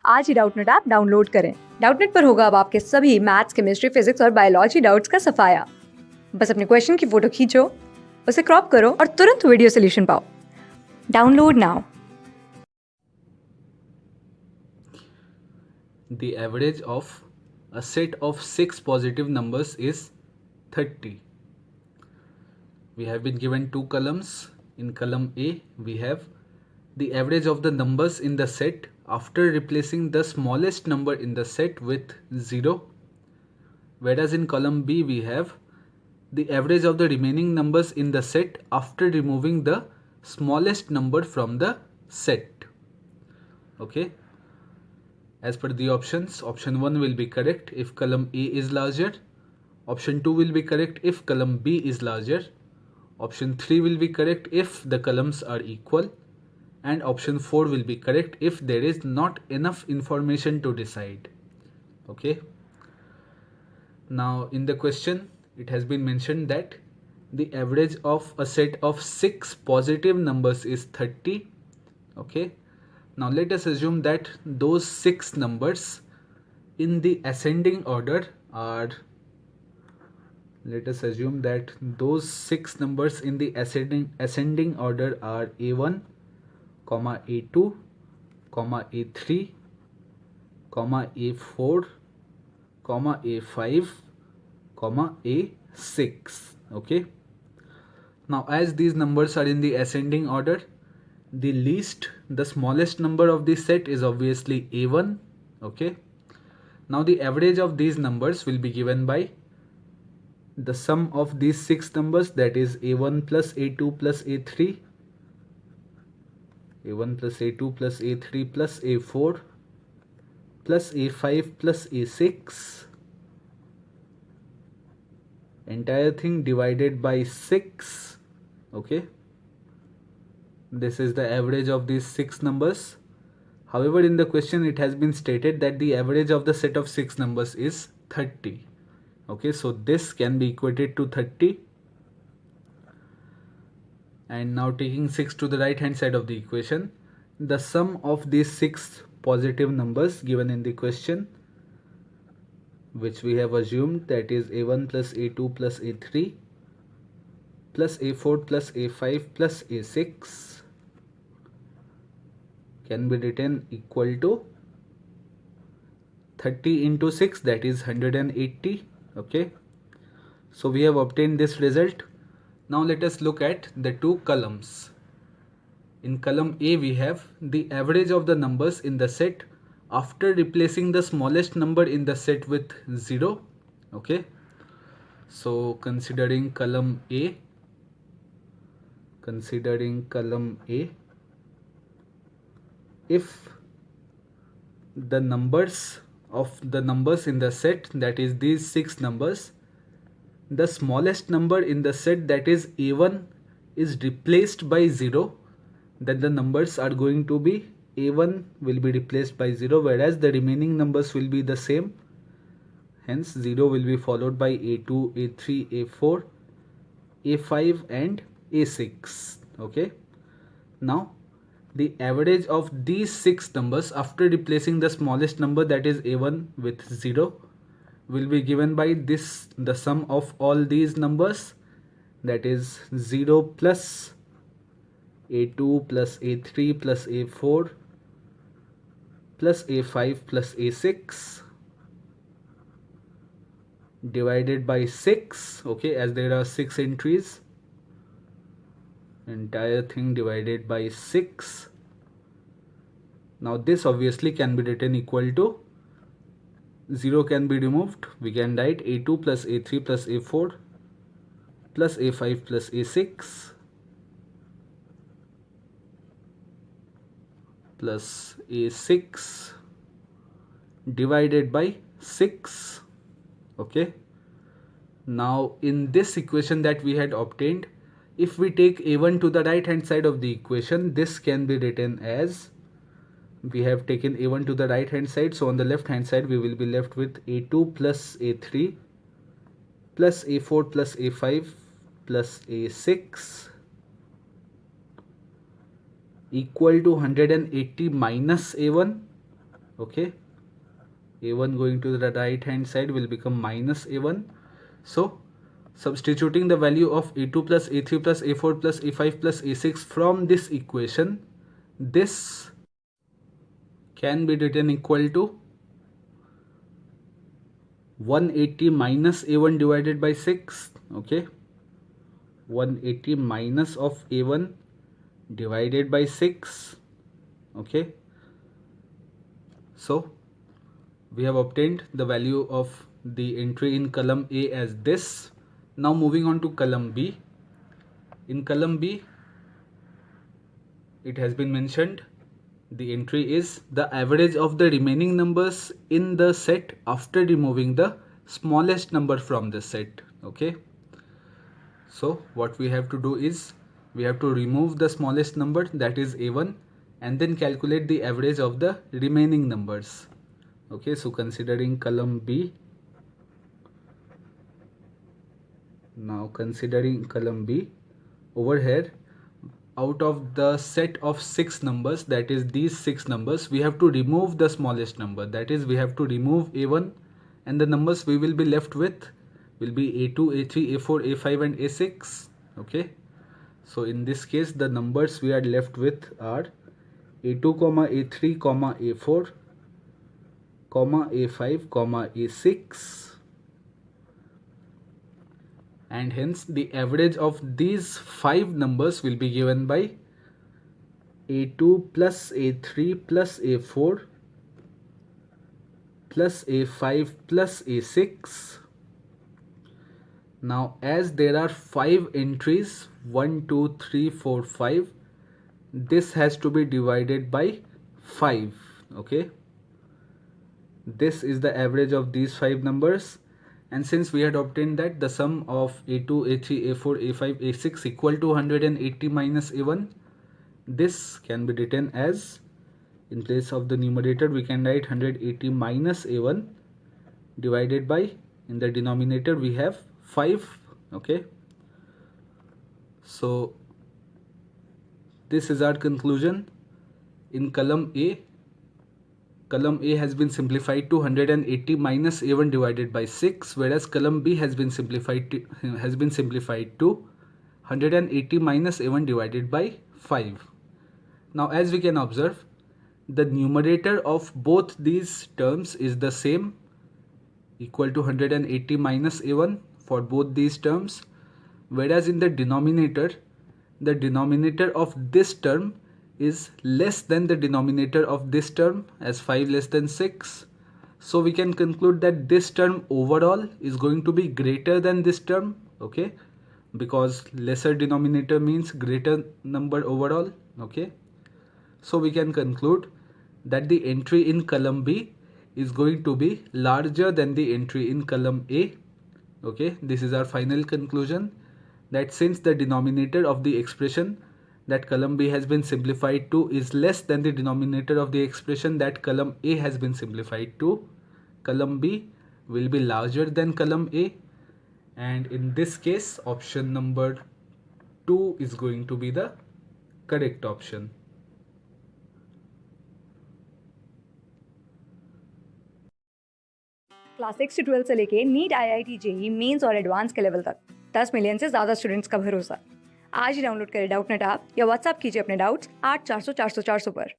आज ही Doubtnut app download करें। Doubtnut पर होगा अब आपके सभी मैथ्स, केमिस्ट्री, फिजिक्स और बायोलॉजी डाउट्स का सफाया। बस अपने क्वेश्चन की फोटो खींचो, उसे क्रॉप करो और तुरंत वीडियो सोल्यूशन पाओ। Download now. The average of a set of 6 positive numbers is 30. We have been given two columns. In column A, we have the average of the numbers in the set after replacing the smallest number in the set with 0. Whereas in column B, we have the average of the remaining numbers in the set after removing the smallest number from the set. Okay. As per the options, option 1 will be correct if column A is larger. Option 2 will be correct if column B is larger. Option 3 will be correct if the columns are equal. And option 4 will be correct if there is not enough information to decide. Okay. Now in the question, it has been mentioned that the average of a set of 6 positive numbers is 30. Okay. Now let us assume that those 6 numbers in the ascending order are, let us assume that those 6 numbers in the ascending order are A1, A2, A3, A4, A5, A6. Okay. Now as these numbers are in the ascending order, the smallest number of the set is obviously A1. Okay. Now the average of these numbers will be given by the sum of these 6 numbers, that is A1 plus A2 plus A3, A1 plus A2 plus A3 plus A4 plus A5 plus A6, entire thing divided by 6. Okay. This is the average of these 6 numbers. However, in the question it has been stated that the average of the set of 6 numbers is 30. Okay, so this can be equated to 30. And now taking 6 to the right hand side of the equation, the sum of these 6 positive numbers given in the question, which we have assumed, that is A1 plus A2 plus A3 plus A4 plus A5 plus A6, can be written equal to 30 into 6, that is 180. Okay, so we have obtained this result. Now let us look at the two columns. In column A, we have the average of the numbers in the set after replacing the smallest number in the set with 0. Okay, so considering column A, if the numbers in the set, that is these 6 numbers, the smallest number in the set, that is A1, is replaced by 0, then the numbers are going to be A1 will be replaced by 0, whereas the remaining numbers will be the same. Hence 0 will be followed by A2, A3, A4, A5 and A6. Okay. Now the average of these 6 numbers after replacing the smallest number, that is A1, with 0 will be given by this, the sum of all these numbers, that is 0 plus A2 plus A3 plus A4 plus A5 plus A6 divided by 6. Okay, as there are 6 entries, entire thing divided by 6. Now this obviously can be written equal to, 0 can be removed, we can write A2 plus A3 plus A4 plus A5 plus A6 plus A6 divided by 6. Okay. Now in this equation that we had obtained, if we take A1 to the right hand side of the equation, this can be written as, we have taken A1 to the right hand side, so on the left hand side we will be left with A2 plus A3 plus A4 plus A5 plus A6 equal to 180 minus A1. Okay, a1 going to the right hand side will become minus a1. So substituting the value of a2 plus a3 plus a4 plus a5 plus a6 from this equation, this can be written equal to 180 minus a1 divided by 6. Okay, 180 minus of a1 divided by 6. Okay, so we have obtained the value of the entry in column A as this. Now moving on to column B. In column B, it has been mentioned the entry is the average of the remaining numbers in the set after removing the smallest number from the set. Okay, so what we have to do is we have to remove the smallest number, that is a1, and then calculate the average of the remaining numbers. Okay, so considering column B, now considering column B, over here, out of the set of 6 numbers, that is these 6 numbers, we have to remove the smallest number, that is we have to remove a1, and the numbers we will be left with will be a2, a3, a4, a5 and a6. Okay, so in this case the numbers we are left with are a2, a3, a4, a5, a6, and hence the average of these 5 numbers will be given by a2 plus a3 plus a4 plus a5 plus a6. Now as there are 5 entries, 1 2 3 4 5, this has to be divided by 5. Okay, this is the average of these 5 numbers, and since we had obtained that the sum of a2, a3, a4, a5, a6 equal to 180 minus a1, this can be written as, in place of the numerator we can write 180 minus a1 divided by, in the denominator we have 5. Okay, so this is our conclusion. In column A has been simplified to 180 minus a1 divided by 6, whereas column B has been simplified to 180 minus a1 divided by 5. Now as we can observe, the numerator of both these terms is the same, equal to 180 minus a1 for both these terms, whereas in the denominator of this term is less than the denominator of this term, as 5 less than 6. So we can conclude that this term overall is going to be greater than this term. Okay, because lesser denominator means greater number overall. Okay, so we can conclude that the entry in column B is going to be larger than the entry in column A. Okay, this is our final conclusion, that since the denominator of the expression that column B has been simplified to is less than the denominator of the expression that column A has been simplified to, column B will be larger than column A, and in this case option number 2 is going to be the correct option. Class 6 से 12 से लेके NEET IIT JEE mains और advance के level तक 10 million से ज़्यादा students का भरोसा। आज ही डाउनलोड करें डाउटनेट ऐप या व्हाट्सएप कीजिए अपने डाउट्स 8400 400 400 पर।